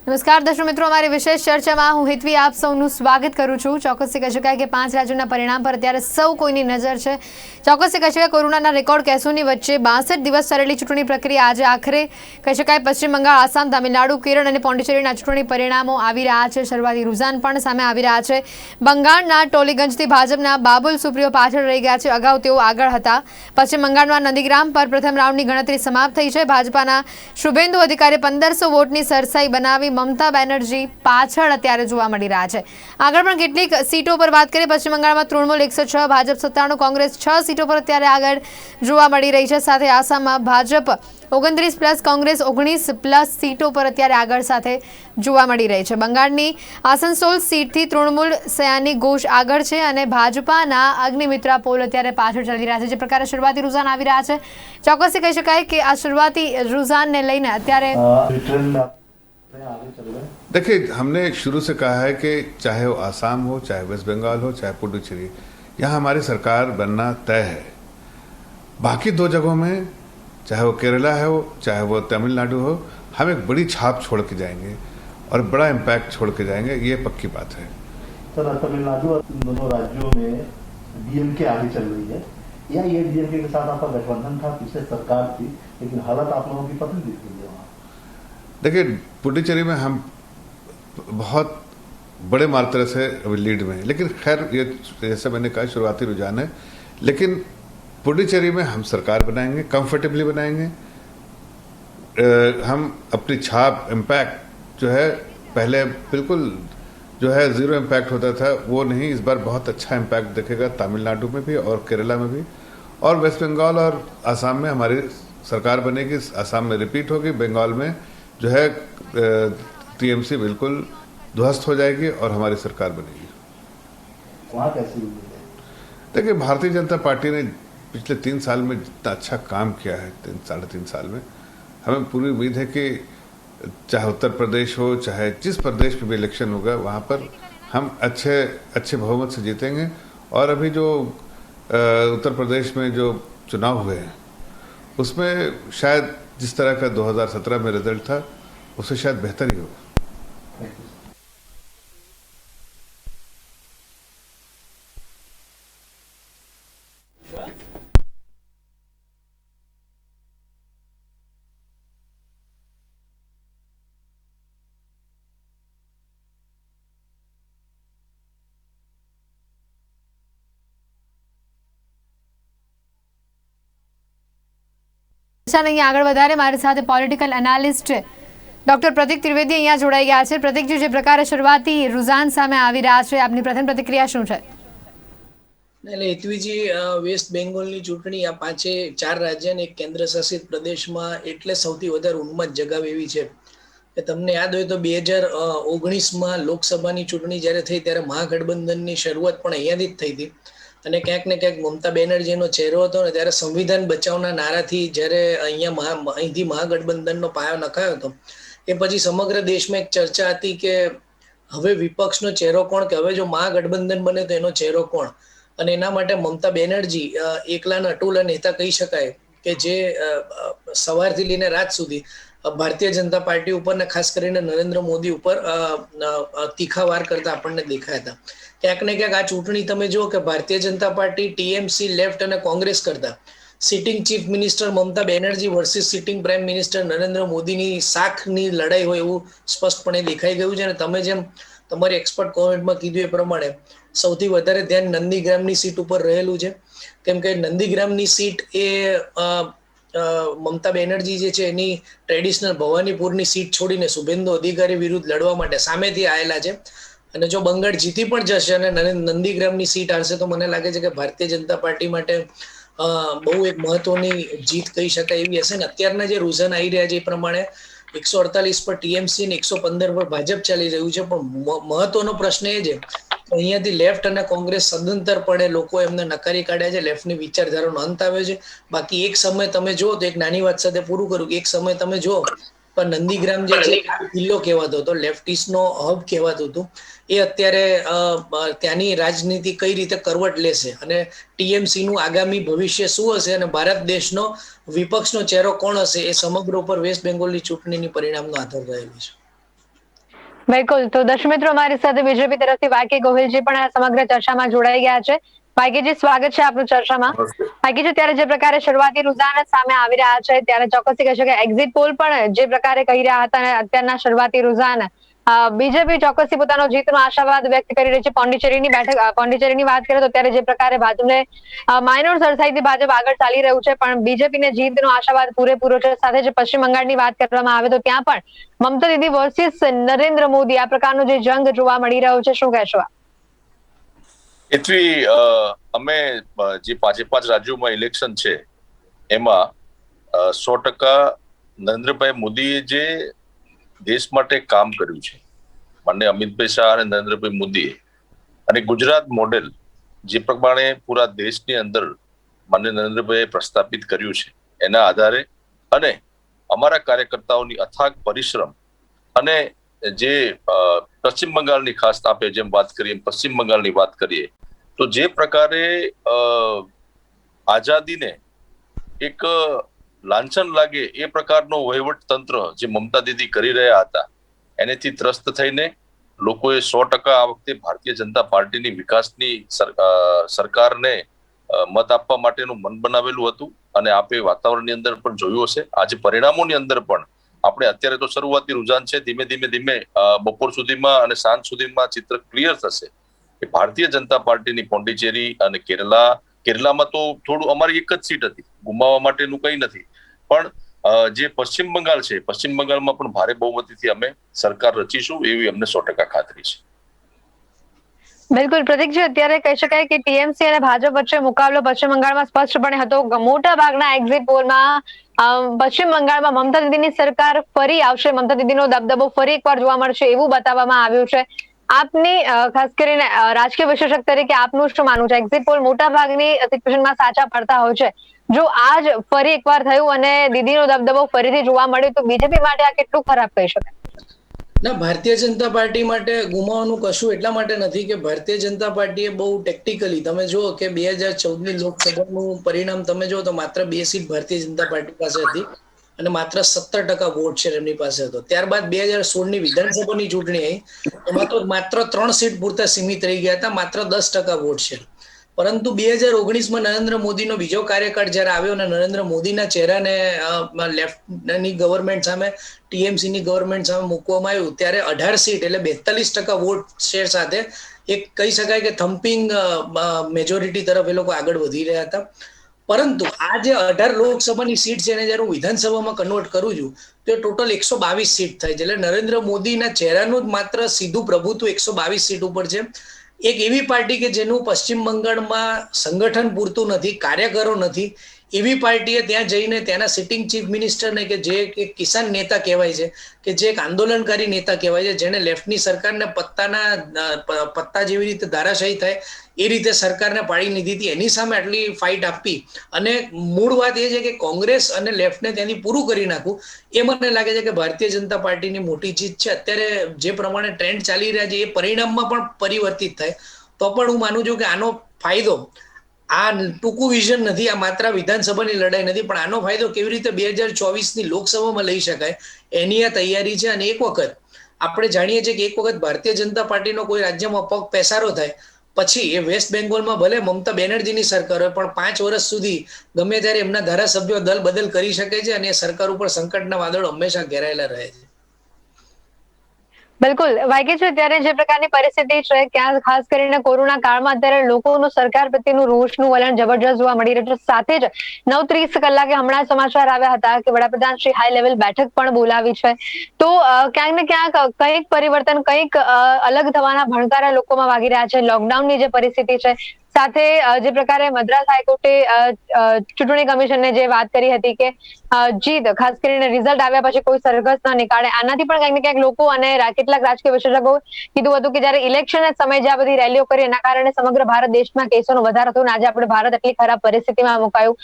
નમસ્કાર દર્શક મિત્રો, અમારી વિશેષ ચર્ચામાં હું હિતવી આપ સૌનું સ્વાગત કરું છું। ચોક્કસથી કહી શકાય કે 5 રાજ્યોના પરિણામ પર અત્યારે સૌ કોઈની નજર છે। ચોક્કસથી કહી શકાય કોરોનાના રેકોર્ડ કેસોની વચ્ચે 62 દિવસ ચાલેલી ચૂંટણી પ્રક્રિયા આજે આખરે કહી શકાય પશ્ચિમ બંગાળ, આસામ, તમિલનાડુ, કેરળ અને પોંડિચેરીના ચૂંટણી પરિણામો આવી રહ્યા છે। શરૂઆતી રૂઝાન પણ સામે આવી રહ્યા છે। બંગાળના ટોલીગંજથી ભાજપના બાબુલ સુપ્રિયો પાછળ રહી ગયા છે। અગાઉ તેઓ આગળ હતા। પશ્ચિમ બંગાળમાં નંદીગ્રામ પર પ્રથમ રાઉન્ડની ગણતરી સમાપ્ત થઈ છે। ભાજપાના શુભેન્દુ અધિકારીએ 1500 વોટની સરસાઈ બનાવી મમતા બેનર્જી પાછળ અત્યારે જોવા મળી રહ્યા છે। આગળ પણ કેટલીક સીટો પર વાત કરીએ। પશ્ચિમ બંગાળમાં તૃણમૂલ 106, ભાજપ 97, કોંગ્રેસ 6 સીટો પર અત્યારે આગળ જોવા મળી રહી છે। સાથે આસામમાં ભાજપ 29 પ્લસ, કોંગ્રેસ 19 પ્લસ સીટો પર અત્યારે આગળ સાથે જોવા મળી રહી છે। બંગાળની આસનસોલ સીટથી તૃણમૂલ સયાની ઘોષ આગળ છે અને ભાજપાના અગ્નિમિત્રા પોલ અત્યારે પાછળ ચાલી રહ્યા છે। જે પ્રકારે શરૂઆતી રૂઝાન આવી રહ્યા છે, ચોક્કસથી કહી શકાય કે આ શરૂઆતી રૂઝાનને લઈને અત્યારે देखिए, हमने शुरू से कहा है कि चाहे वो आसाम हो, चाहे वेस्ट बंगाल हो, चाहे पुडुचेरी, यहाँ हमारी सरकार बनना तय है। बाकी दो जगहों में, चाहे वो केरला है हो, चाहे वो तमिलनाडु हो, हम एक बड़ी छाप छोड़ के जाएंगे और बड़ा इम्पैक्ट छोड़ के जाएंगे, ये पक्की बात है। सर, तमिलनाडु और दोनों राज्यों में डीएमके आगे चल रही है, या ये डीएमके के साथ आपका गठबंधन था, पीछे सरकार थी, लेकिन हालत आप लोगों की पतन दिख रही है वहाँ। देखिए, पुडुचेरी में हम बहुत बड़े मात्रा से अभी लीड में है, लेकिन खैर ये जैसे मैंने कहा शुरुआती रुझान है, लेकिन पुडुचेरी में हम सरकार बनाएंगे, कंफर्टेबली बनाएंगे। हम अपनी छाप, इम्पैक्ट जो है, पहले बिल्कुल जो है ज़ीरो इम्पैक्ट होता था, वो नहीं, इस बार बहुत अच्छा इम्पैक्ट दिखेगा तमिलनाडु में भी और केरला में भी। और वेस्ट बंगाल और आसाम में हमारी सरकार बनेगी। आसाम में रिपीट होगी, बंगाल में जो है टीएमसी बिल्कुल ध्वस्त हो जाएगी और हमारी सरकार बनेगी। वहाँ कैसे? देखिए, भारतीय जनता पार्टी ने पिछले 3 साल में जितना अच्छा काम किया है, 3-3.5 साल में, हमें पूरी उम्मीद है कि चाहे उत्तर प्रदेश हो, चाहे जिस प्रदेश में भी इलेक्शन होगा, वहाँ पर हम अच्छे बहुमत से जीतेंगे। और अभी जो उत्तर प्रदेश में जो चुनाव हुए हैं, उसमें शायद जिस तरह का 2017 में रिजल्ट था, उससे शायद बेहतर ही होगा। નહીં આગળ વધારે મારી સાથે પોલિટિકલ એનાલિસ્ટ ડોક્ટર પ્રતિક ત્રિવેદી અહીંયા જોડાઈ ગયા છે। પ્રતિકજી, જે પ્રકારે શરૂઆતી રૂઝાન સામે આવી રહ્યા છે, આપની પ્રથમ પ્રતિક્રિયા શું છે? એટલે હેતવીજી, વેસ્ટ બેંગોલની ચૂંટણી આ 4 રાજ્ય અને એક કેન્દ્ર શાસિત પ્રદેશમાં એટલે સૌથી વધારે ઉન્માદ જગાવે એવી છે કે તમને યાદ હોય તો 2019માં લોકસભાની ચૂંટણી જ્યારે થઈ ત્યારે મહાગઠબંધનની શરૂઆત પણ અહીંયાથી જ થઈ હતી અને ક્યાંક ને ક્યાંક મમતા બેનર્જીનો ચહેરો હતો ને ત્યારે સંવિધાન બચાવના નારાથી જ્યારે અહીંથી મહાગઠબંધનનો પાયો નખાયો હતો, એ પછી સમગ્ર દેશમાં એક ચર્ચા હતી કે હવે વિપક્ષનો ચહેરો કોણ, કે હવે જો મહાગઠબંધન બને તો એનો ચહેરો કોણ। અને એના માટે મમતા બેનર્જી એકલાના અટુલા નેતા કહી શકાય કે જે સવારથી લઈને રાત સુધી ભારતીય જનતા પાર્ટી ઉપર ને ખાસ કરીને નરેન્દ્ર મોદી ઉપર તીખા વાર કરતા આપણને દેખાયા હતા। ક્યાંક ને ક્યાંક આ ચૂંટણી તમે જુઓ કે Bharatiya Janata party, TMC, left અને કોંગ્રેસ કરતા sitting chief minister Mamata Banerjee versus sitting prime minister Narendra મોદીની શાખની લડાઈ હોય એવું સ્પષ્ટપણે દેખાઈ ગયું છે। અને તમે જેમ તમારી એક્સપર્ટ કોમેન્ટમાં કીધું એ પ્રમાણે સૌથી વધારે ધ્યાન નંદીગ્રામની સીટ ઉપર રહેલું છે, કેમ કે નંદીગ્રામની સીટ એ મમતા બેનર્જી જે છે એની ટ્રેડિશનલ ભવાનીપુરની સીટ છોડીને શુભેન્દુ અધિકારી વિરુદ્ધ લડવા માટે સામેથી આવેલા છે। અને જો બંગાળ જીતી પણ જશે અને નંદીગ્રામની સીટ હારશે તો મને લાગે છે કે ભારતીય જનતા પાર્ટી માટે બહુ એક મહત્વની જીત કહી શકાય એવી હશે ને। અત્યારના જે રૂઝાન આવી રહ્યા છે એ પ્રમાણે 148 પર ટીએમસી અને 115 પર ભાજપ ચાલી રહ્યું છે। પણ મહત્વનો પ્રશ્ન એ છે અહીંયાથી લેફ્ટ અને કોંગ્રેસ સદંતરપણે લોકો એમને નકારી કાઢ્યા છે, લેફ્ટની વિચારધારાનો અંત આવ્યો છે। બાકી એક સમય તમે જુઓ તો, એક નાની વાત સાથે પૂરું કરું, એક સમય તમે જુઓ પણ નંદીગ્રામ જે છે કિલ્લો કહેવાતો હતો, લેફ્ટિસ્ટનો હબ કહેવાતું હતું, એ અત્યારે ત્યાંની રાજનીતિ કઈ રીતે કરવટ લેશે અને ટીએમસી નું આગામી ભવિષ્ય શું હશે અને ભારત દેશનો વિપક્ષનો ચહેરો કોણ હશે, એ સમગ્ર ઉપર વેસ્ટ બેંગોલની ચૂંટણીની પરિણામનો આધાર રહેલો છે। બિલકુલ. તો દર્શક મિત્રો, અમારી સાથે બીજેપી તરફથી વાયકે ગોહિલજી પણ આ સમગ્ર ચર્ચામાં જોડાઈ ગયા છે. વાયકેજી, સ્વાગત છે આપનું ચર્ચામાં. વાયકેજી, ત્યારે જે પ્રકારે શરૂઆતી રુઝાન સામે આવી રહ્યા છે, ત્યારે ચોક્કસથી કહી શકાય એક્ઝિટ પોલ પણ જે પ્રકારે કહી રહ્યા હતા અને અત્યારના શરૂઆતી રુઝાન બીજેપી ચોક્કસથી પોતાનો જીતનો આશાવાદ વ્યક્ત કરી રહી છે. પોંડિચેરીની વાત કરીએ તો ત્યારે જે પ્રકારે ભાજપને માઇનોર સરસાઈથી ભાજપ આગળ ચાલી રહ્યું છે, પણ બીજેપીને જીતનો આશાવાદ પૂરેપૂરો છે. સાથે જ પશ્ચિમ બંગાળની વાત કરવામાં આવે તો ત્યાં પણ મમતા દીદી વર્સિસ નરેન્દ્ર મોદી આ પ્રકારનો જે જંગ જોવા મળી રહ્યો છે, શું કહેશો? એથી અમે જે 5 રાજ્યોમાં ઇલેક્શન છે એમાં 100% નરેન્દ્રભાઈ મોદીએ જે દેશ માટે કામ કર્યું છે, માનનીય અમિતભાઈ શાહ અને નરેન્દ્રભાઈ મોદીએ, અને ગુજરાત મોડેલ જે પ્રમાણે પૂરા દેશની અંદર માનનીય નરેન્દ્રભાઈએ પ્રસ્થાપિત કર્યું છે, એના આધારે અને અમારા કાર્યકર્તાઓની અથાગ પરિશ્રમ અને જે પશ્ચિમ બંગાળની ખાસ આપણે જેમ વાત કરીએ, પશ્ચિમ બંગાળની વાત કરીએ તો જે પ્રકારે આઝાદીને એક લાંછન લાગે એ પ્રકારનો વહીવટ તંત્ર જે મમતા દીદી કરી રહ્યા હતા, એનેથી ત્રસ્ત થઈને લોકોએ 100% આ વખતે ભારતીય જનતા પાર્ટીની વિકાસની સરકારને મત આપવા માટેનું મન બનાવેલું હતું. અને આપણે વાતાવરણની અંદર પણ જોયું હશે. આજે પરિણામોની અંદર પણ આપણે અત્યારે તો શરૂઆતી રુઝાન છે, ધીમે ધીમે બપોર સુધીમાં અને સાંજ સુધીમાં ચિત્ર ક્લિયર થશે કે ભારતીય જનતા પાર્ટીની પોંડિચેરી અને કેરલામાં તો થોડું અમારી એક જ સીટ હતી, ગુમાવવા માટેનું કંઈ નથી, પણ જે પશ્ચિમ બંગાળ છે, પશ્ચિમ બંગાળમાં પણ ભારે બહુમતીથી અમે સરકાર રચીશું એવી અમને 100% ખાતરી છે. બિલકુલ પ્રતીકજી, અત્યારે કહી શકાય કે ટીએમસી અને ભાજપ વચ્ચે મુકાબલો પશ્ચિમ બંગાળમાં સ્પષ્ટપણે હતો. મોટા ભાગના એક્ઝિટ પોલમાં પશ્ચિમ બંગાળમાં મમતા દીદીની સરકાર ફરી આવશે, મમતા દીદીનો દબદબો ફરી એકવાર જોવા મળશે એવું બતાવવામાં આવ્યું છે. આપની ખાસ કરીને રાજકીય વિશ્લેષક તરીકે આપનું શું માનવું છે? એક્ઝિટ પોલ મોટા ભાગની સિચ્યુએશનમાં સાચા પડતા હોય છે. જો આજ ફરી એકવાર થયું અને દીદીનો દબદબો ફરીથી જોવા મળ્યો તો બીજેપી માટે આ કેટલું ખરાબ કહી શકાય? ના, ભારતીય જનતા પાર્ટી માટે ગુમાવવાનું કશું એટલા માટે નથી કે ભારતીય જનતા પાર્ટીએ બહુ ટેક્ટિકલી, તમે જુઓ કે 2014ની લોકસભાનું પરિણામ તમે જુઓ તો માત્ર 2 સીટ ભારતીય જનતા પાર્ટી પાસે હતી અને માત્ર 17% વોટ શેર એમની પાસે હતો. ત્યારબાદ 2016ની વિધાનસભાની ચૂંટણી આવી, એમાં તો માત્ર 3 સીટ પૂરતા સીમિત રહી ગયા હતા, માત્ર 10% વોટ શેર. પરંતુ 2019માં નરેન્દ્ર મોદીનો બીજો કાર્યકાળ જયારે આવ્યો અને નરેન્દ્ર મોદીના ચહેરાને લેફ્ટની ગવર્મેન્ટ સામે, ટીએમસીની ગવર્મેન્ટ સામે મૂકવામાં આવ્યું, ત્યારે 18 સીટ એટલે 42% વોટ શેર સાથે એક કહી શકાય કે થમ્પિંગ મેજોરિટી તરફ એ લોકો આગળ વધી રહ્યા હતા. પરંતુ આ જે 18 લોકસભાની સીટ છે એને જયારે હું વિધાનસભામાં કન્વર્ટ કરું છું તો એ ટોટલ 122 સીટ થાય છે. એટલે નરેન્દ્ર મોદીના ચહેરાનું જ માત્ર સીધું પ્રભુત્વ 122 સીટ ઉપર છે. એક એવી પાર્ટી કે જેનું પશ્ચિમ બંગાળમાં સંગઠન પૂરતું નથી, કાર્યકરો નથી, એવી પાર્ટીએ ત્યાં જઈને ત્યાંના સિટિંગ ચીફ મિનિસ્ટરને કે જે કિસાન નેતા કહેવાય છે, કે જે એક આંદોલનકારી નેતા કહેવાય છે, જેને લેફ્ટની સરકારને પત્તા જેવી રીતે ધારાશાયી થાય એ રીતે સરકારને પાડી લીધી હતી, એની સામે આટલી ફાઇટ આપી. અને મૂળ વાત એ છે કે કોંગ્રેસ અને લેફ્ટને ત્યાંથી પૂરું કરી નાખવું એ મને લાગે છે કે ભારતીય જનતા પાર્ટીની મોટી જીત છે. અત્યારે જે પ્રમાણે ટ્રેન્ડ ચાલી રહ્યા છે એ પરિણામમાં પણ પરિવર્તિત થાય તો પણ હું માનું છું કે આનો ફાયદો, આ ટૂંકું વિઝન નથી, આ માત્ર વિધાનસભાની લડાઈ નથી, પણ આનો ફાયદો કેવી રીતે 2024ની લોકસભામાં લઈ શકાય એની આ તૈયારી છે. અને એક વખત આપણે જાણીએ છીએ કે એક વખત ભારતીય જનતા પાર્ટીનો કોઈ રાજ્યમાં પગ પેસારો થાય પછી એ વેસ્ટ બેંગોલમાં ભલે મમતા બેનર્જીની સરકાર હોય પણ 5 વર્ષ સુધી ગમે ત્યારે એમના ધારાસભ્યો દલ બદલ કરી શકે છે અને એ સરકાર ઉપર સંકટના વાદળો હંમેશા ઘેરાયેલા રહે છે. બિલકુલ વાગે છે. ત્યારે જે પ્રકારની પરિસ્થિતિ છે, ત્યાં ખાસ કરીને કોરોના કાળમાં અત્યારે લોકોનું સરકાર પ્રત્યેનું રોષનું વલણ જબરજસ્ત જોવા મળી રહ્યું છે. સાથે જ 9:30 કલાકે હમણાં સમાચાર આવ્યા હતા કે વડાપ્રધાન શ્રી હાઈ લેવલ બેઠક પણ બોલાવી છે. તો ક્યાંક ને ક્યાંક કંઈક પરિવર્તન, કંઈક અલગ થવાના ભણકારા લોકોમાં વાગી રહ્યા છે. લોકડાઉનની જે પરિસ્થિતિ છે, સાથે જે પ્રકારે મદ્રાસ હાઈકોર્ટે ચૂંટણી કમિશનને જે વાત કરી હતી કે જીત ખાસ કરીને રિઝલ્ટ આવ્યા પછી કોઈ સરઘસ ન નીકાળે, આનાથી પણ કંઈક ને ક્યાંક લોકો અને કેટલાક રાજકીય વિશેષજ્ઞો કીધું હતું કે જયારે ઇલેક્શન સમય જ્યાં બધી રેલીઓ કરી એના કારણે સમગ્ર ભારત દેશમાં કેસોનો વધારો થયો, આજે આપણે ભારત એટલી ખરાબ પરિસ્થિતિમાં મુકાયું.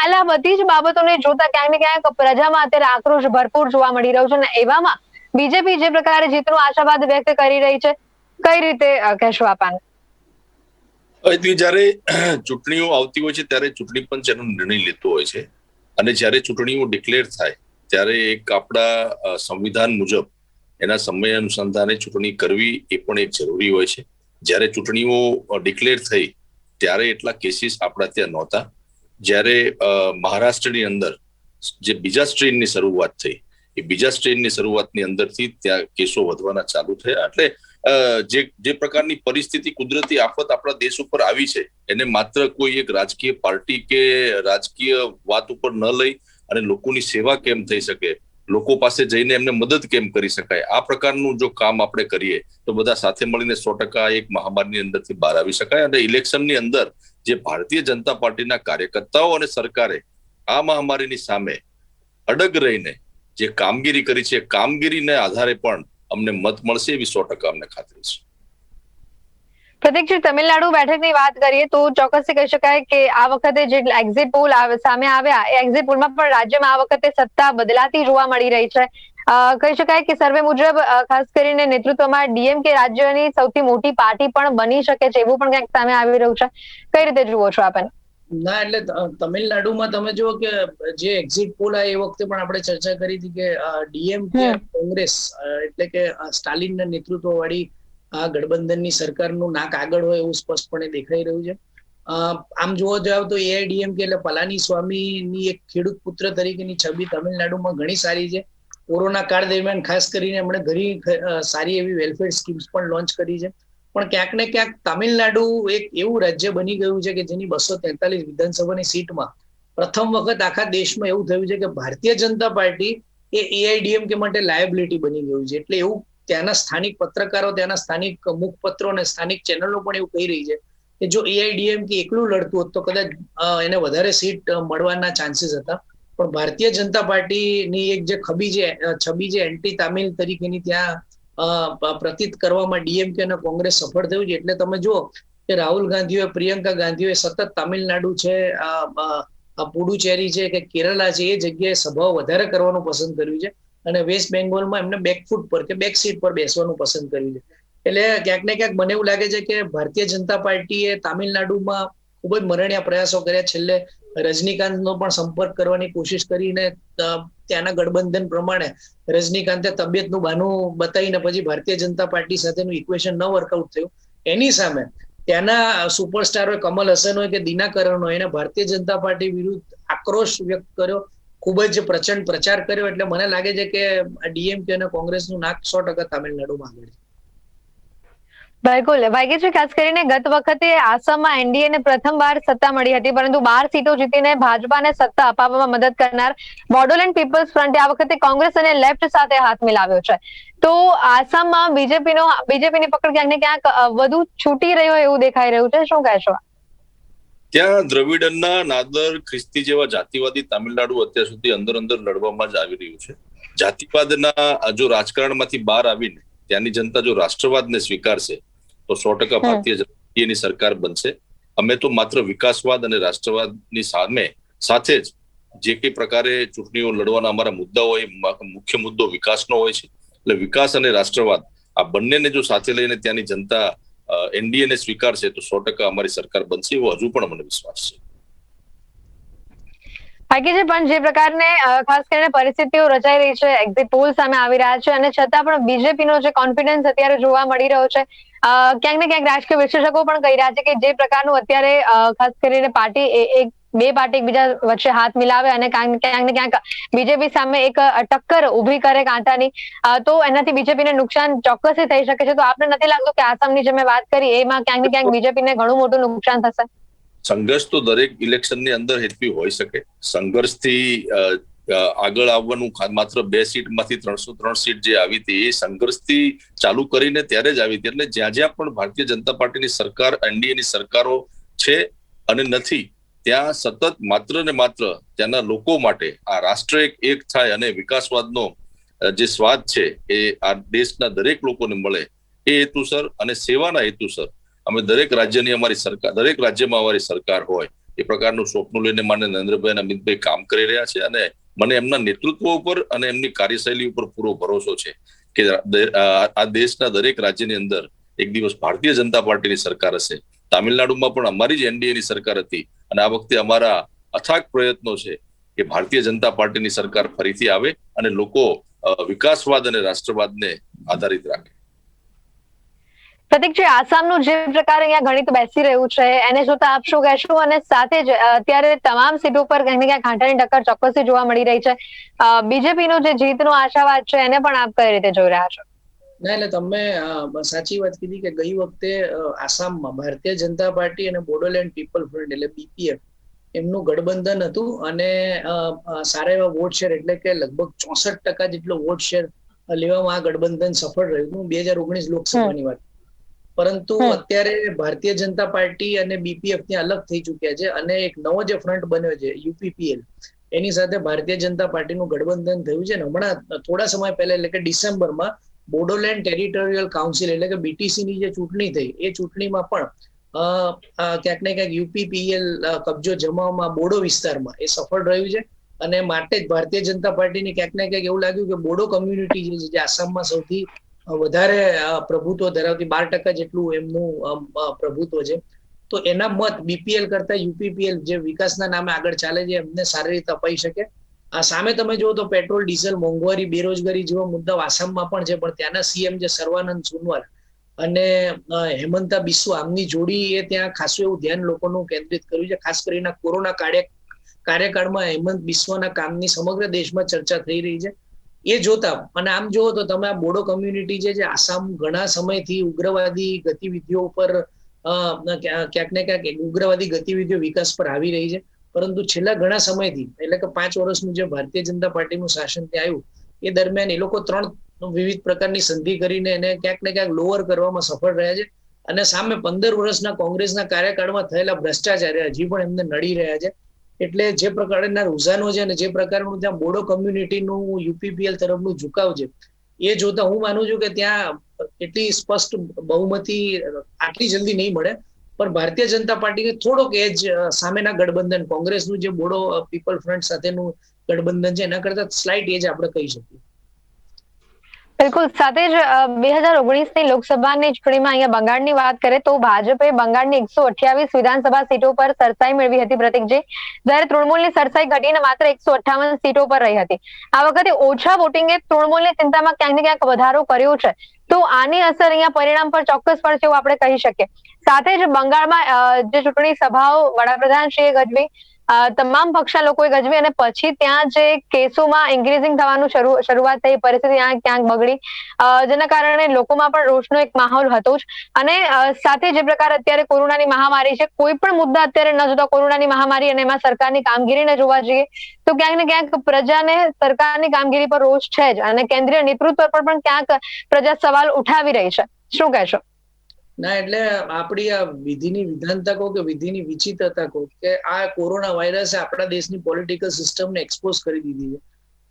એટલે આ બધી જ બાબતોને જોતા ક્યાંક ને ક્યાંક પ્રજામાં અત્યારે આક્રોશ ભરપૂર જોવા મળી રહ્યો છે. અને એવામાં બીજેપી જે પ્રકારે જીતનો આશાવાદ વ્યક્ત કરી રહી છે, કઈ રીતે કહેશો આપાને? જયારે ચૂંટણીઓ આવતી હોય છે ત્યારે ચૂંટણી પંચ એનો નિર્ણય લેતો હોય છે અને જયારે ચૂંટણીઓ ડિક્લેર થાય ત્યારે એક આપણા સંવિધાન મુજબ એના સમય અનુસંધાને ચૂંટણી કરવી એ પણ એક જરૂરી હોય છે. જ્યારે ચૂંટણીઓ ડિક્લેર થઈ ત્યારે એટલા કેસીસ આપણા ત્યાં નહોતા. જ્યારે મહારાષ્ટ્રની અંદર જે બીજા સ્ટ્રેનની શરૂઆત થઈ, એ બીજા સ્ટ્રેનની શરૂઆતની અંદરથી ત્યાં કેસો વધવાના ચાલુ થયા. એટલે જે પ્રકારની પરિસ્થિતિ, કુદરતી આફત આપણા દેશ ઉપર આવી છે, એને માત્ર કોઈ એક રાજકીય પાર્ટી કે રાજકીય વાત ઉપર ન લઈ અને લોકોની સેવા કેમ થઈ શકે, લોકો પાસે જઈને એમને મદદ કેમ કરી શકાય, આ પ્રકારનું જો કામ આપણે કરીએ તો બધા સાથે મળીને 100% એક મહામારીની અંદરથી બહાર આવી શકાય. અને ઇલેક્શનની અંદર જે ભારતીય જનતા પાર્ટીના કાર્યકર્તાઓ અને સરકારે આ મહામારીની સામે અડગ રહીને જે કામગીરી કરી છે, કામગીરીને આધારે પણ અમને મત મળશે એવી 100% અમને ખાતરી છે. પ્રતીકજી, તમિલનાડુ બેઠકની વાત કરીએ તો ચોક્કસથી કહી શકાય કે આ વખતે જે એક્ઝિટ પોલ સામે આવ્યા, એ એક્ઝિટ પોલમાં પણ રાજ્યમાં આ વખતે સત્તા બદલાતી જોવા મળી રહી છે. કહી શકાય કે સર્વે મુજબ ખાસ કરીને નેતૃત્વમાં ડીએમકે રાજ્યની સૌથી મોટી પાર્ટી પણ બની શકે છે, એવું પણ ક્યાંક સામે આવી રહ્યું છે. કઈ રીતે જુઓ છો આપ? ના, એટલે તમિલનાડુમાં તમે જુઓ કે જે એક્ઝિટ પોલ આ એ વખતે પણ આપણે ચર્ચા કરી હતી કે ડીએમકે કોંગ્રેસ એટલે કે સ્ટાલિનના નેતૃત્વ વાળી આ ગઠબંધનની સરકારનું નાક આગળ હોય એવું સ્પષ્ટપણે દેખાઈ રહ્યું છે. આમ જોવા જાવ તો એઆઈડીએમકે એટલે પલાની સ્વામીની એક ખેડૂત પુત્ર તરીકેની છબી તમિલનાડુમાં ઘણી સારી છે. કોરોના કાળ દરમિયાન ખાસ કરીને એમણે ઘણી સારી એવી વેલફેર સ્કીમ્સ પણ લોન્ચ કરી છે. પણ ક્યાંક ને ક્યાંક તમિલનાડુ એક એવું રાજ્ય બની ગયું છે કે જેની 243 વિધાનસભાની સીટમાં પ્રથમ વખત આખા દેશમાં એવું થયું છે કે ભારતીય જનતા પાર્ટી એ એઆઈડીએમકે માટે લાયબિલિટી બની ગયું છે. એટલે એવું ત્યાંના સ્થાનિક પત્રકારો, ત્યાંના સ્થાનિક મુખપત્રો અને સ્થાનિક ચેનલો પણ એવું કહી રહી છે કે જો એઆઈડીએમકે એકલું લડતું હોત તો કદાચ એને વધારે સીટ મળવાના ચાન્સીસ હતા. પણ ભારતીય જનતા પાર્ટીની એક જે છબી છે એન્ટી તામિલ તરીકેની ત્યાં પ્રતીત કરવામાં ડીએમકે અને કોંગ્રેસ સફળ થયું છે. એટલે તમે જુઓ કે રાહુલ ગાંધીએ, પ્રિયંકા ગાંધીએ સતત તમિલનાડુ છે, પુડુચેરી છે કે કેરલા છે, એ જગ્યાએ સભાઓ વધારે કરવાનું પસંદ કર્યું છે. અને વેસ્ટ બેંગોલમાં એમને બેકફૂટ પર કે બેક સીટ પર બેસવાનું પસંદ કર્યું છે. એટલે ક્યાંક ને ક્યાંક મને એવું લાગે છે કે ભારતીય જનતા પાર્ટીએ તામિલનાડુમાં ખૂબ જ મરણિયા પ્રયાસો કર્યા. છેલ્લે રજનીકાંતનો પણ સંપર્ક કરવાની કોશિશ કરીને ત્યાંના ગઠબંધન પ્રમાણે રજનીકાંતે તબિયતનું બહાનું બતાવીને પછી ભારતીય જનતા પાર્ટી સાથેનું ઇક્વેશન ન વર્કઆઉટ થયું. એની સામે ત્યાંના સુપરસ્ટાર હોય, કમલ હસન હોય કે દિનાકરણ હોય, એને ભારતીય જનતા પાર્ટી વિરુદ્ધ આક્રોશ વ્યક્ત કર્યો, ખૂબ જ પ્રચંડ પ્રચાર કર્યો. એટલે મને લાગે છે કે ડીએમકે અને કોંગ્રેસનું નાક 100% તામિલનાડુમાં આગળ છે. બિલકુલ ભાગ્યશ્રી, ખાસ કરીને ગત વખતે આસામમાં એનડીએને પ્રથમવાર સત્તા મળી હતી, પરંતુ 12 સીટો જીતીને ભાજપાને સત્તા અપાવવામાં મદદ કરનાર બોડોલેન્ડ પીપલ્સ ફ્રન્ટે આ વખતે કોંગ્રેસ અને લેફ્ટ સાથે હાથ મિલાવ્યો છે. તો આસામમાં બીજેપીની પકડ ક્યાંક ને ક્યાંક વધુ છૂટી રહી હોય એવું દેખાઈ રહ્યું છે. શું કહેશો? ત્યાં દ્રવિડનના નાદર ખ્રિસ્તી જેવા જાતિવાદી તામિલનાડુ અત્યાર સુધી અંદર લડવામાં જ આવી રહ્યું છે. જાતિવાદના જો રાજકારણમાંથી બહાર આવીને ત્યાંની જનતા જો રાષ્ટ્રવાદને સ્વીકારશે તો 100% ભારતીય જનતા પાર્ટીની સરકાર બનશે. અમે તો માત્ર વિકાસવાદ અને રાષ્ટ્રવાદની સાથે જ જે કઈ પ્રકારે ચૂંટણીઓ લડવાના અમારા મુદ્દા હોય, મુખ્ય મુદ્દો વિકાસનો હોય છે. એટલે વિકાસ અને રાષ્ટ્રવાદ આ બંનેને જો સાથે લઈને ત્યાંની જનતા એનડીએને સ્વીકારશે તો 100% અમારી સરકાર બનશે એવો હજુ પણ મને વિશ્વાસ છે. પણ જે પ્રકારને ખાસ કરીને પરિસ્થિતિઓ રચાઈ રહી છે, એક્ઝિટ પોલ સામે આવી રહ્યા છે, અને છતાં પણ બીજેપીનો જે કોન્ફિડન્સ અત્યારે જોવા મળી રહ્યો છે, ક્યાંક ને ક્યાંક રાજકીય વિશ્લેષકો પણ કહી રહ્યા છે કે જે પ્રકારનું અત્યારે ખાસ કરીને બે પાર્ટી એકબીજા વચ્ચે હાથ મિલાવે અને ક્યાંક ને ક્યાંક બીજેપી સામે એક ટક્કર ઉભી કરે કાંટાની, તો એનાથી બીજેપીને નુકસાન ચોક્કસથી થઈ શકે છે. તો આપને નથી લાગતું કે આસામની જે મેં વાત કરી એમાં ક્યાંક ને ક્યાંક બીજેપીને ઘણું મોટું નુકસાન થશે? સંઘર્ષ તો દરેક ઇલેક્શનની અંદર હેતુ હોઈ શકે. સંઘર્ષથી આગળ આવવાનું માત્ર 2 સીટમાંથી 303 સીટ જે આવી હતી એ સંઘર્ષથી ચાલુ કરીને ત્યારે જ આવી હતી. એટલે જ્યાં પણ ભારતીય જનતા પાર્ટીની સરકાર, એનડીએની સરકારો છે અને નથી, ત્યાં સતત માત્ર ને માત્ર ત્યાંના લોકો માટે આ રાષ્ટ્ર એક થાય અને વિકાસવાદનો જે સ્વાદ છે એ આ દેશના દરેક લોકોને મળે એ હેતુસર અને સેવાના હેતુસર અમે દરેક રાજ્યમાં અમારી સરકાર હોય એ પ્રકારનું સ્વપ્ન લઈને માનનીય નરેન્દ્રભાઈ અને અમિતભાઈ કામ કરી રહ્યા છે. અને મને એમના નેતૃત્વ ઉપર અને એમની કાર્યશૈલી ઉપર પૂરો ભરોસો છે કે આ દેશના દરેક રાજ્યની અંદર એક દિવસ ભારતીય જનતા પાર્ટીની સરકાર હશે. તામિલનાડુમાં પણ અમારી જ એનડીએની સરકાર હતી અને આ વખતે અમારા અથાગ પ્રયત્નો છે કે ભારતીય જનતા પાર્ટીની સરકાર ફરીથી આવે અને લોકો વિકાસવાદ અને રાષ્ટ્રવાદને આધારિત રાખે. પ્રતિકજી, આસામનું જે પ્રકારે અહીંયા ગણિત બેસી રહ્યું છે એને જોતા આપ શું કહેશો? અને સાથે જ અત્યારે તમામ સીટો પર ક્યાંક ને ક્યાંક હાંઠાની ટક્કર ચોક્કસથી જોવા મળી રહી છે. બીજેપીનો જે જીતનો આશાવાદ છે એને પણ આપ કઈ રીતે જોઈ રહ્યા છો? ના, એટલે તમે સાચી વાત કીધી કે ગઈ વખતે આસામમાં ભારતીય જનતા પાર્ટી અને બોડોલેન્ડ પીપલ ફ્રન્ટ એટલે BPF એમનું ગઠબંધન હતું અને સારા એવા વોટ શેર એટલે કે લગભગ 64% જેટલો વોટ શેર લેવામાં આ ગઠબંધન સફળ રહ્યું. 2019 લોકસભાની વાત. પરંતુ અત્યારે ભારતીય જનતા પાર્ટી અને BPF ત્યાં અલગ થઈ ચુક્યા છે અને એક નવો જે ફ્રન્ટ બન્યો છે UPPL એની સાથે ભારતીય જનતા પાર્ટીનું ગઠબંધન થયું છે. હમણાં થોડા સમય પહેલા એટલે કે ડિસેમ્બરમાં બોડોલેન્ડ ટેરિટોરિયલ કાઉન્સિલ એટલે કે BTC ની જે ચૂંટણી થઈ એ ચૂંટણીમાં પણ ક્યાંક ને ક્યાંક UPPL કબજો જમાવવામાં બોડો વિસ્તારમાં એ સફળ રહ્યું છે અને માટે જ ભારતીય જનતા પાર્ટીને ક્યાંક ને ક્યાંક એવું લાગ્યું કે બોડો કમ્યુનિટી જે આસામમાં સૌથી વધારે પ્રભુત્વ ધરાવતી 12% જેટલું એમનું પ્રભુત્વ છે, તો એના મત BPL કરતા UPPL જે વિકાસના નામે આગળ ચાલે છે એમને સારી રીતે અપાઈ શકે. આ સામે તમે જુઓ તો પેટ્રોલ, ડીઝલ, મોંઘવારી, બેરોજગારી જેવા મુદ્દાઓ આસામમાં પણ છે, પણ ત્યાંના CM જે સર્વાનંદ સોનોવાલ અને હેમંતા બિસ્વા આમની જોડી એ ત્યાં ખાસું એવું ધ્યાન લોકોનું કેન્દ્રિત કર્યું છે. ખાસ કરીને કોરોના કાર્યકાળમાં હેમંત બિસ્વાના કામની સમગ્ર દેશમાં ચર્ચા થઈ રહી છે. એ જોતા અને આમ જુઓ તો તમે આ બોડો કમ્યુનિટી જે આસામ ઘણા સમયથી ઉગ્રવાદી ગતિવિધિઓ ઉપર ક્યાંક ને ક્યાંક ઉગ્રવાદી ગતિવિધિઓ વિકાસ પર આવી રહી છે, પરંતુ છેલ્લા ઘણા સમયથી એટલે કે 5 વર્ષનું જે ભારતીય જનતા પાર્ટીનું શાસન ત્યાં આવ્યું એ દરમિયાન એ લોકો 3 વિવિધ પ્રકારની સંધિ કરીને એને ક્યાંક ને ક્યાંક લોઅર કરવામાં સફળ રહ્યા છે અને સામે 15 વર્ષના કોંગ્રેસના કાર્યકાળમાં થયેલા ભ્રષ્ટાચાર હજી પણ એમને નડી રહ્યા છે. એટલે જે પ્રકારના રૂઝાનો છે અને જે પ્રકારનું ત્યાં બોડો કમ્યુનિટીનું UPPL તરફનું ઝુકાવ છે એ જોતા હું માનું છું કે ત્યાં એટલી સ્પષ્ટ બહુમતી આટલી જલ્દી નહીં મળે, પણ ભારતીય જનતા પાર્ટીને થોડોક એજ સામેના ગઠબંધન કોંગ્રેસનું જે બોડો પીપલ ફ્રન્ટ સાથેનું ગઠબંધન છે એના કરતા સ્લાઇટ એજ આપણે કહી શકીએ. બિલકુલ. સાથે જ 2019ની લોકસભાની ચૂંટણીમાં અહીંયા બંગાળની વાત કરીએ તો ભાજપે બંગાળની 128 વિધાનસભા સીટો પર સરસાઈ મેળવી હતી પ્રતિકજી, જ્યારે તૃણમૂલની સરસાઈ ઘટીને માત્ર 158 સીટો પર રહી હતી. આ વખતે ઓછા વોટિંગે તૃણમૂલની ચિંતામાં ક્યાંક ને ક્યાંક વધારો કર્યો છે, તો આની અસર અહીંયા પરિણામ પર ચોક્કસ પડશે એવું આપણે કહી શકીએ. સાથે જ બંગાળમાં જે ચૂંટણી સભાઓ વડાપ્રધાનશ્રીએ ગજવી, તમામ પક્ષના લોકોએ ગજવી અને પછી ત્યાં જે કેસોમાં ઇન્ક્રીઝિંગ થવાનું શરૂઆત થઈ, પરિસ્થિતિ ક્યાંક બગડી, જેના કારણે લોકોમાં પણ રોષનો એક માહોલ હતો જ. અને સાથે જે પ્રકાર અત્યારે કોરોનાની મહામારી છે, કોઈ પણ મુદ્દા અત્યારે ન જોતા કોરોનાની મહામારી અને એમાં સરકારની કામગીરીને જોવા જઈએ તો ક્યાંક ને ક્યાંક પ્રજાને સરકારની કામગીરી પર રોષ છે જ અને કેન્દ્રીય નેતૃત્વ પર પણ ક્યાંક પ્રજા સવાલ ઉઠાવી રહી છે. શું કહેશો? ના, એટલે આપણી આ વિધિની વિધાનતા કહો કે વિધિની વિચિત્રતા કહો કે આ કોરોના વાયરસે આપણા દેશની પોલિટિકલ સિસ્ટમને એક્સપોઝ કરી દીધી છે.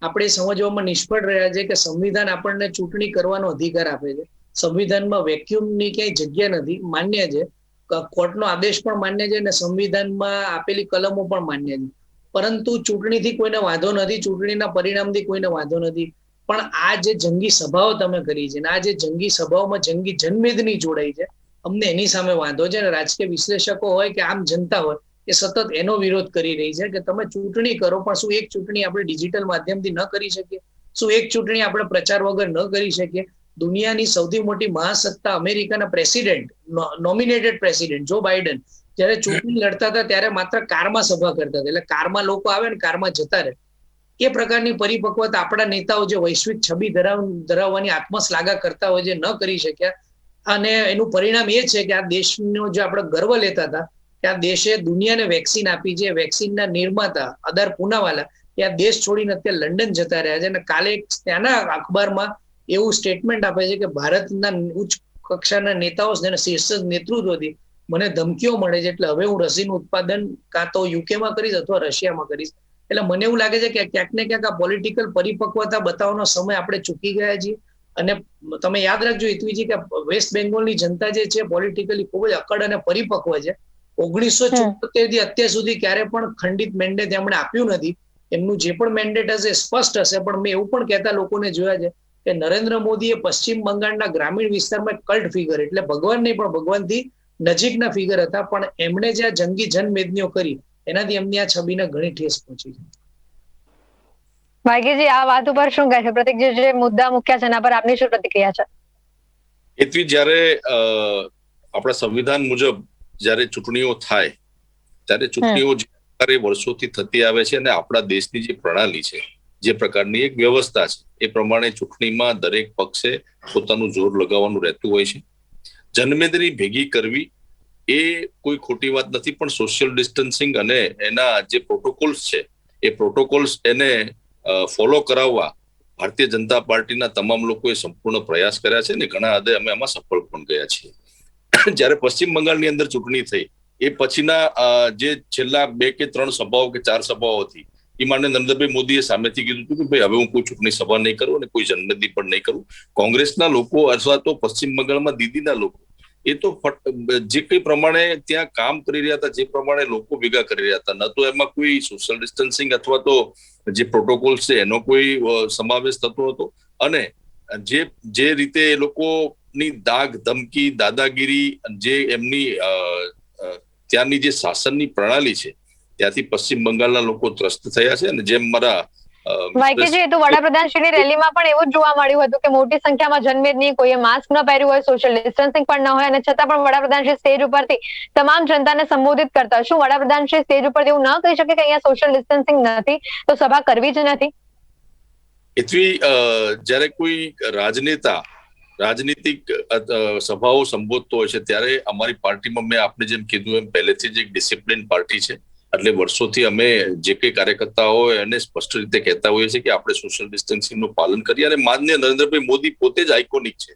આપણે સમજવામાં નિષ્ફળ રહ્યા છે કે સંવિધાન આપણને ચૂંટણી કરવાનો અધિકાર આપે છે. સંવિધાનમાં વેક્યુમની ક્યાંય જગ્યા નથી, માન્ય છે. કોર્ટનો આદેશ પણ માન્ય છે અને સંવિધાનમાં આપેલી કલમો પણ માન્ય છે, પરંતુ ચૂંટણીથી કોઈને વાંધો નથી, ચૂંટણીના પરિણામથી કોઈને વાંધો નથી. પણ આ જે જંગી સભાઓ તમે કરી છે ને આ જે જંગી સભાઓમાં જંગી જનમેદની જોડાઈ છે, અમને એની સામે વાંધો છે. અને રાજકીય વિશ્લેષકો હોય કે આમ જનતા હોય એ સતત એનો વિરોધ કરી રહી છે કે તમે ચૂંટણી કરો, પણ શું એક ચૂંટણી આપણે ડિજિટલ માધ્યમથી ન કરી શકીએ? શું એક ચૂંટણી આપણે પ્રચાર વગર ન કરી શકીએ? દુનિયાની સૌથી મોટી મહાસત્તા અમેરિકાના પ્રેસિડેન્ટ, નોમિનેટેડ પ્રેસિડેન્ટ જો બાઇડન જયારે ચૂંટણી લડતા હતા ત્યારે માત્ર કારમાં સભા કરતા હતા, એટલે કારમાં લોકો આવે ને કારમાં જતા રહે. એ પ્રકારની પરિપક્વતા આપણા નેતાઓ જે વૈશ્વિક છબી ધરાવવાની આત્મશ્લાઘા કરતા હોય જે ન કરી શક્યા, અને એનું પરિણામ એ છે કે આ દેશનો જે આપણે ગર્વ લેતા હતા કે આ દેશે દુનિયાને વેક્સિન આપી છે, વેક્સિનના નિર્માતા અદાર પૂનાવાલા એ આ દેશ છોડીને અત્યારે લંડન જતા રહ્યા છે. અને કાલે ત્યાંના અખબારમાં એવું સ્ટેટમેન્ટ આપે છે કે ભારતના ઉચ્ચ કક્ષાના નેતાઓ જેના શીર્ષ નેતૃત્વથી મને ધમકીઓ મળે છે, એટલે હવે હું રસીનું ઉત્પાદન કાં તો યુકેમાં કરીશ અથવા રશિયામાં કરીશ. એટલે મને એવું લાગે છે કે ક્યાંક ને ક્યાંક આ પોલિટિકલ પરિપક્વતા બતાવવાનો સમય આપણે ચૂકી ગયા છીએ. અને તમે યાદ રાખજો હિતવીજી કે વેસ્ટ બેંગોલની જનતા જે છે પોલિટિકલી ખૂબ જ અકડ અને પરિપક્વ છે. 1974 થી અત્યાર સુધી ક્યારે પણ ખંડિત મેન્ડેટ એમણે આપ્યું નથી. એમનું જે પણ મેન્ડેટ હશે સ્પષ્ટ હશે. પણ મેં એવું પણ કહેતા લોકોને જોયા છે કે નરેન્દ્ર મોદીએ પશ્ચિમ બંગાળના ગ્રામીણ વિસ્તારમાં કલ્ટ ફિગર, એટલે ભગવાન નહીં પણ ભગવાનથી નજીકના ફિગર હતા, પણ એમણે જે આ જંગી જનમેદનીઓ કરી એનાથી એમની આ છબીને ઘણી ઠેસ પહોંચી છે. ભાગ્યજી, આ વાત ઉપર શું કહેશો? પ્રતિકજી જે મુદ્દા મૂક્યા છે એના પર આપની શું પ્રતિક્રિયા છે? એથી જ્યારે આપણા સંવિધાન મુજબ જ્યારે ચૂંટણીઓ થાય ત્યારે ચૂંટણીઓ જે પ્રકારે વર્ષોથી થતી આવે છે અને આપણા દેશની જે પ્રણાલી છે, જે પ્રકારની એક વ્યવસ્થા છે, એ પ્રમાણે ચૂંટણીમાં દરેક પક્ષે પોતાનું જોર લગાવવાનું રહેતું હોય છે. જનમેદની ભેગી કરવી એ કોઈ ખોટી વાત નથી, પણ સોશિયલ ડિસ્ટન્સિંગ અને એના જે પ્રોટોકોલ્સ છે એ પ્રોટોકોલ્સ એને ફોલો કરાવવા ભારતીય જનતા પાર્ટીના તમામ લોકોએ સંપૂર્ણ પ્રયાસ કર્યા છે ને ઘણા હદે અમે એમાં સફળ પણ ગયા છીએ. જ્યારે પશ્ચિમ બંગાળની અંદર ચૂંટણી થઈ એ પછીના જે છેલ્લા 2 કે 3 સભાઓ કે 4 સભાઓ હતી એ માનનીય નરેન્દ્રભાઈ મોદીએ સામેથી કીધું હતું કે ભાઈ હવે હું કોઈ ચૂંટણી સભા નહીં કરું અને કોઈ જનમેદની પણ નહીં કરું. કોંગ્રેસના લોકો અથવા તો પશ્ચિમ બંગાળમાં દીદીના લોકો એ તો જે કઈ પ્રમાણે ત્યાં કામ કરી રહ્યા હતા, જે પ્રમાણે લોકો ભેગા કરી રહ્યા હતા, ન તો એમાં કોઈ સોશિયલ ડિસ્ટન્સિંગ અથવા તો જે પ્રોટોકોલ છે એનો કોઈ સમાવેશ થતો હતો. અને જે રીતે એ લોકોની દાગ ધમકી દાદાગીરી જે એમની ત્યાંની જે શાસનની પ્રણાલી છે ત્યાંથી પશ્ચિમ બંગાળના લોકો ત્રસ્ત થયા છે. અને જેમ મારા વાયકેજી, તો વડાપ્રધાનશ્રીની રેલીમાં પણ એવું જ જોવા મળ્યું હતું કે મોટી સંખ્યામાં જનમેદની, કોઈએ માસ્ક ન પહેર્યું હોય, સોશિયલ ડિસ્ટન્સિંગ પણ ન હોય, અને છતાં પણ વડાપ્રધાનશ્રી સ્ટેજ ઉપરથી તમામ જનતાને સંબોધિત કરતા. શું વડાપ્રધાનશ્રી સ્ટેજ ઉપરથી એવું ન કહી શકે કે અહીંયા સોશિયલ ડિસ્ટન્સિંગ નથી તો સભા કરવી જ નથી? એથી જ્યારે કોઈ રાજનીતિક સભાઓ સંબોધતો હોય છે ત્યારે અમારી પાર્ટીમાં મેં આપને જેમ કીધું એમ પહેલેથી જ એક ડિસિપ્લિન પાર્ટી છે. એટલે વર્ષોથી અમે જે કઈ કાર્યકર્તાઓ એને સ્પષ્ટ રીતે કહેતા હોઈએ છીએ કે આપણે સોશિયલ ડિસ્ટન્સિંગનું પાલન કરીએ. અને માનનીય નરેન્દ્રભાઈ મોદી પોતે જ આઇકોનિક છે,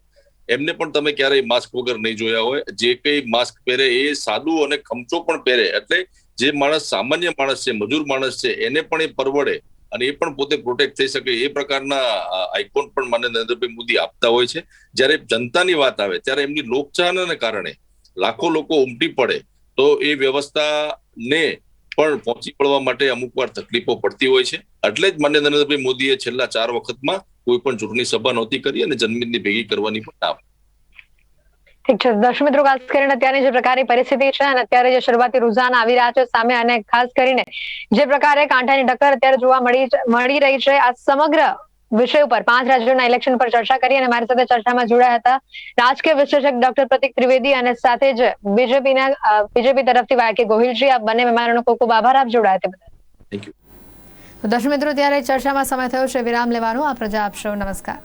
એમને પણ તમે ક્યારેય માસ્ક વગર નહીં જોયા હોય. જે કઈ માસ્ક પહેરે એ સાદું અને ખમચો પણ પહેરે, એટલે જે માણસ સામાન્ય માણસ છે, મજૂર માણસ છે, એને પણ એ પરવડે અને એ પણ પોતે પ્રોટેક્ટ થઈ શકે એ પ્રકારના આઇકોન પણ માનનીય નરેન્દ્રભાઈ મોદી આપતા હોય છે. જ્યારે જનતાની વાત આવે ત્યારે એમની લોકચાહનાને કારણે લાખો લોકો ઉમટી પડે તો એ વ્યવસ્થાને પણ પહોંચી પડવા માટે અમુક વાર તકલીફો પડતી હોય છે. એટલે જ માનનીય નરેન્દ્રભાઈ મોદીએ છેલ્લા 4 વખતમાં કોઈ પણ ચૂંટણી સભા નહોતી કરી અને જનમેદની ભેગી કરવાની પણ ના. ઠીક છે દર્શક મિત્રો, ખાસ કરીને અત્યારની જે પ્રકારની પરિસ્થિતિ છે અને અત્યારે જે શરૂઆતી રુઝાન આવી રહ્યા છે સામે, અને ખાસ કરીને જે પ્રકારે કાંટાની ટક્કર અત્યારે જોવા મળી રહી છે, આ સમગ્ર વિષય ઉપર 5 રાજ્યોના ઇલેક્શન પર ચર્ચા કરી. અને મારી સાથે ચર્ચામાં જોડાયા હતા રાજકીય વિશ્લેષક ડોક્ટર પ્રતિક ત્રિવેદી અને સાથે જ બીજેપી તરફથી વાયકે ગોહિલજી. આ બંને મહેમાનોનો ખૂબ ખૂબ આભાર આપ જોડાયા તે બદલ. Thank you. દર્શક મિત્રો, ત્યારે ચર્ચામાં સમય થયો છે વિરામ લેવાનો. આ પ્રજા આપશો. નમસ્કાર.